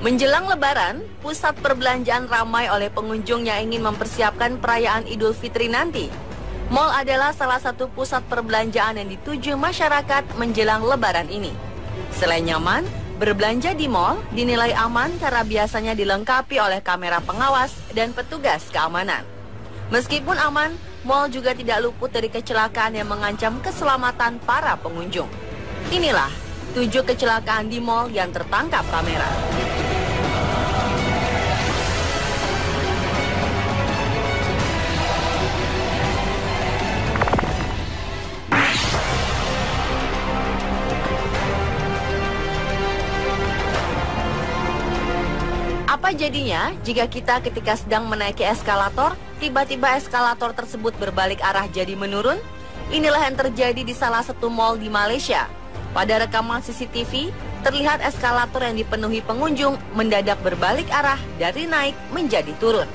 Menjelang Lebaran, pusat perbelanjaan ramai oleh pengunjung yang ingin mempersiapkan perayaan Idul Fitri nanti. Mal adalah salah satu pusat perbelanjaan yang dituju masyarakat menjelang Lebaran ini. Selain nyaman, berbelanja di mal dinilai aman karena biasanya dilengkapi oleh kamera pengawas dan petugas keamanan. Meskipun aman, mal juga tidak luput dari kecelakaan yang mengancam keselamatan para pengunjung. Inilah 7 kecelakaan di mal yang tertangkap kamera. Apa jadinya jika kita ketika sedang menaiki eskalator, tiba-tiba eskalator tersebut berbalik arah jadi menurun? Inilah yang terjadi di salah satu mal di Malaysia. Pada rekaman CCTV, terlihat eskalator yang dipenuhi pengunjung mendadak berbalik arah dari naik menjadi turun.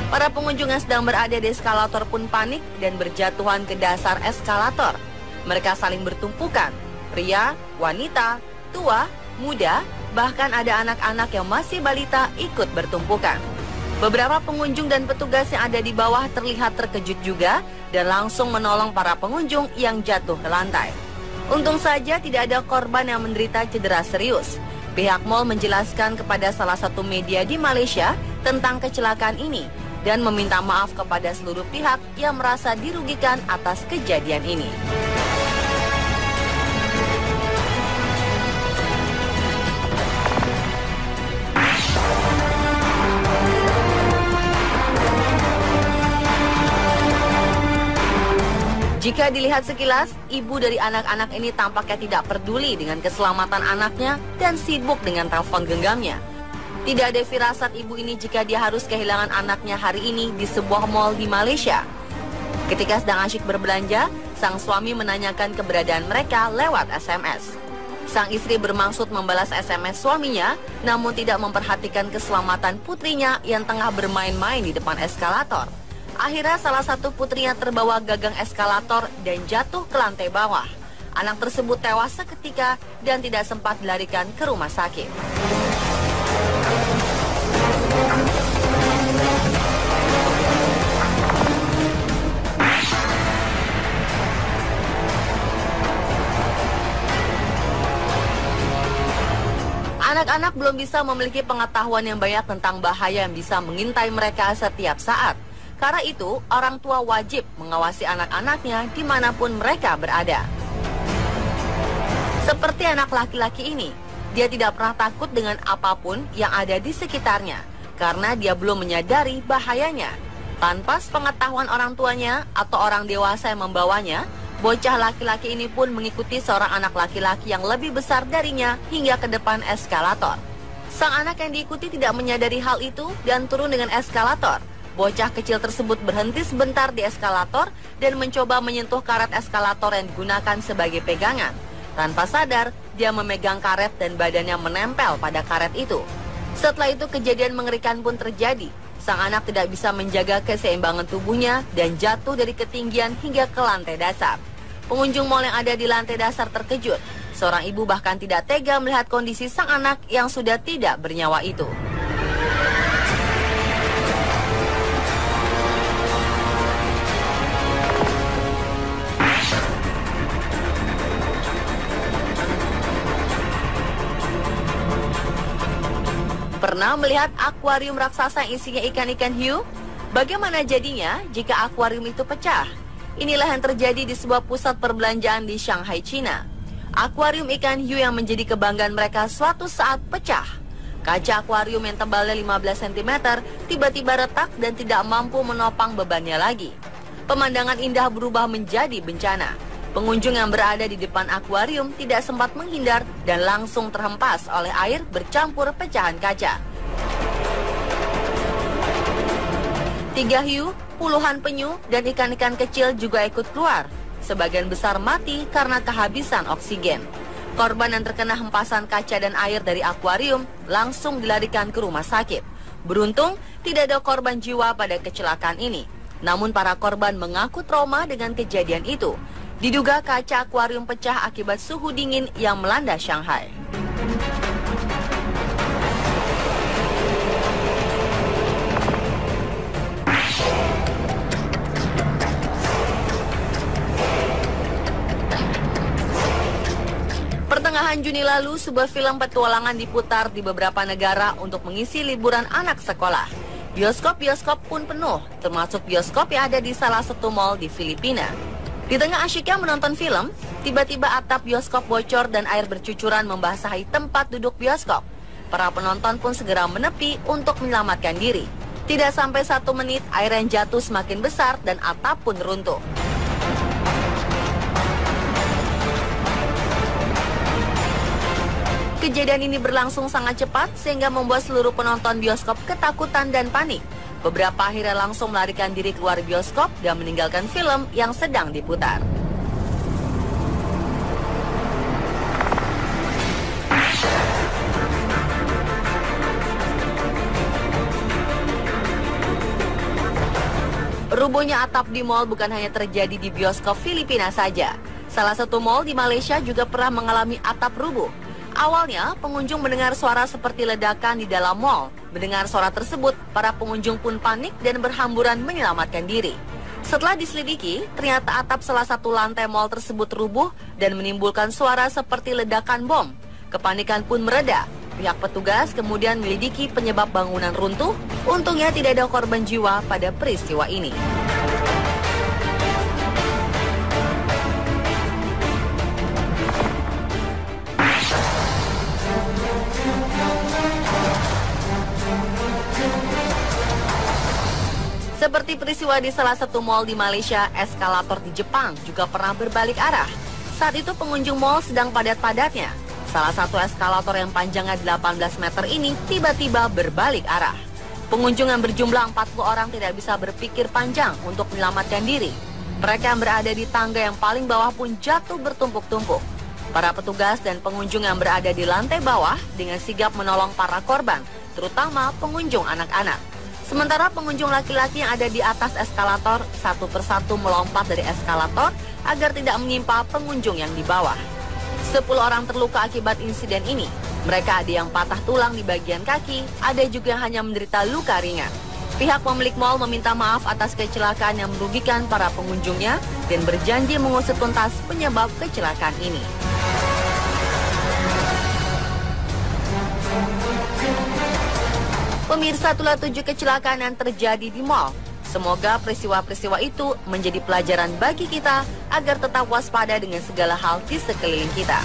Para pengunjung yang sedang berada di eskalator pun panik dan berjatuhan ke dasar eskalator. Mereka saling bertumpukan, pria, wanita, tua, muda, bahkan ada anak-anak yang masih balita ikut bertumpukan. Beberapa pengunjung dan petugas yang ada di bawah terlihat terkejut juga dan langsung menolong para pengunjung yang jatuh ke lantai. Untung saja tidak ada korban yang menderita cedera serius. Pihak mal menjelaskan kepada salah satu media di Malaysia tentang kecelakaan ini dan meminta maaf kepada seluruh pihak yang merasa dirugikan atas kejadian ini. Jika dilihat sekilas, ibu dari anak-anak ini tampaknya tidak peduli dengan keselamatan anaknya dan sibuk dengan telepon genggamnya. Tidak ada firasat ibu ini jika dia harus kehilangan anaknya hari ini di sebuah mal di Malaysia. Ketika sedang asyik berbelanja, sang suami menanyakan keberadaan mereka lewat SMS. Sang istri bermaksud membalas SMS suaminya, namun tidak memperhatikan keselamatan putrinya yang tengah bermain-main di depan eskalator. Akhirnya salah satu putrinya terbawa gagang eskalator dan jatuh ke lantai bawah. Anak tersebut tewas seketika dan tidak sempat dilarikan ke rumah sakit. Anak-anak belum bisa memiliki pengetahuan yang banyak tentang bahaya yang bisa mengintai mereka setiap saat. Karena itu, orang tua wajib mengawasi anak-anaknya dimanapun mereka berada. Seperti anak laki-laki ini, dia tidak pernah takut dengan apapun yang ada di sekitarnya, karena dia belum menyadari bahayanya. Tanpa pengetahuan orang tuanya atau orang dewasa yang membawanya, bocah laki-laki ini pun mengikuti seorang anak laki-laki yang lebih besar darinya hingga ke depan eskalator. Sang anak yang diikuti tidak menyadari hal itu dan turun dengan eskalator. Bocah kecil tersebut berhenti sebentar di eskalator dan mencoba menyentuh karet eskalator yang digunakan sebagai pegangan. Tanpa sadar, dia memegang karet dan badannya menempel pada karet itu. Setelah itu kejadian mengerikan pun terjadi. Sang anak tidak bisa menjaga keseimbangan tubuhnya dan jatuh dari ketinggian hingga ke lantai dasar. Pengunjung mal yang ada di lantai dasar terkejut. Seorang ibu bahkan tidak tega melihat kondisi sang anak yang sudah tidak bernyawa itu. Pernah melihat akuarium raksasa yang isinya ikan-ikan hiu? Bagaimana jadinya jika akuarium itu pecah? Inilah yang terjadi di sebuah pusat perbelanjaan di Shanghai, China. Akuarium ikan hiu yang menjadi kebanggaan mereka suatu saat pecah. Kaca akuarium yang tebalnya 15 cm tiba-tiba retak dan tidak mampu menopang bebannya lagi. Pemandangan indah berubah menjadi bencana. Pengunjung yang berada di depan akuarium tidak sempat menghindar dan langsung terhempas oleh air bercampur pecahan kaca. 3 hiu, puluhan penyu, dan ikan-ikan kecil juga ikut keluar. Sebagian besar mati karena kehabisan oksigen. Korban yang terkena hempasan kaca dan air dari akuarium langsung dilarikan ke rumah sakit. Beruntung, tidak ada korban jiwa pada kecelakaan ini. Namun para korban mengaku trauma dengan kejadian itu. Diduga kaca akuarium pecah akibat suhu dingin yang melanda Shanghai. Pertengahan Juni lalu, sebuah film petualangan diputar di beberapa negara untuk mengisi liburan anak sekolah. Bioskop-bioskop pun penuh, termasuk bioskop yang ada di salah satu mal di Filipina. Di tengah asyiknya menonton film, tiba-tiba atap bioskop bocor dan air bercucuran membasahi tempat duduk bioskop. Para penonton pun segera menepi untuk menyelamatkan diri. Tidak sampai 1 menit, air yang jatuh semakin besar dan atap pun runtuh. Kejadian ini berlangsung sangat cepat sehingga membuat seluruh penonton bioskop ketakutan dan panik. Beberapa akhirnya langsung melarikan diri keluar bioskop dan meninggalkan film yang sedang diputar. Rubuhnya atap di mal bukan hanya terjadi di bioskop Filipina saja. Salah satu mal di Malaysia juga pernah mengalami atap rubuh. Awalnya, pengunjung mendengar suara seperti ledakan di dalam mal. Mendengar suara tersebut, para pengunjung pun panik dan berhamburan menyelamatkan diri. Setelah diselidiki, ternyata atap salah satu lantai mal tersebut rubuh dan menimbulkan suara seperti ledakan bom. Kepanikan pun mereda. Pihak petugas kemudian menyelidiki penyebab bangunan runtuh. Untungnya tidak ada korban jiwa pada peristiwa ini. Seperti peristiwa di salah satu mal di Malaysia, eskalator di Jepang juga pernah berbalik arah. Saat itu pengunjung mal sedang padat-padatnya. Salah satu eskalator yang panjangnya 18 meter ini tiba-tiba berbalik arah. Pengunjung yang berjumlah 40 orang tidak bisa berpikir panjang untuk menyelamatkan diri. Mereka yang berada di tangga yang paling bawah pun jatuh bertumpuk-tumpuk. Para petugas dan pengunjung yang berada di lantai bawah dengan sigap menolong para korban, terutama pengunjung anak-anak. Sementara pengunjung laki-laki yang ada di atas eskalator satu persatu melompat dari eskalator agar tidak menimpa pengunjung yang di bawah. 10 orang terluka akibat insiden ini. Mereka ada yang patah tulang di bagian kaki, ada juga yang hanya menderita luka ringan. Pihak pemilik mal meminta maaf atas kecelakaan yang merugikan para pengunjungnya dan berjanji mengusut tuntas penyebab kecelakaan ini. Pemirsa, itulah 7 kecelakaan yang terjadi di mal. Semoga peristiwa-peristiwa itu menjadi pelajaran bagi kita agar tetap waspada dengan segala hal di sekeliling kita.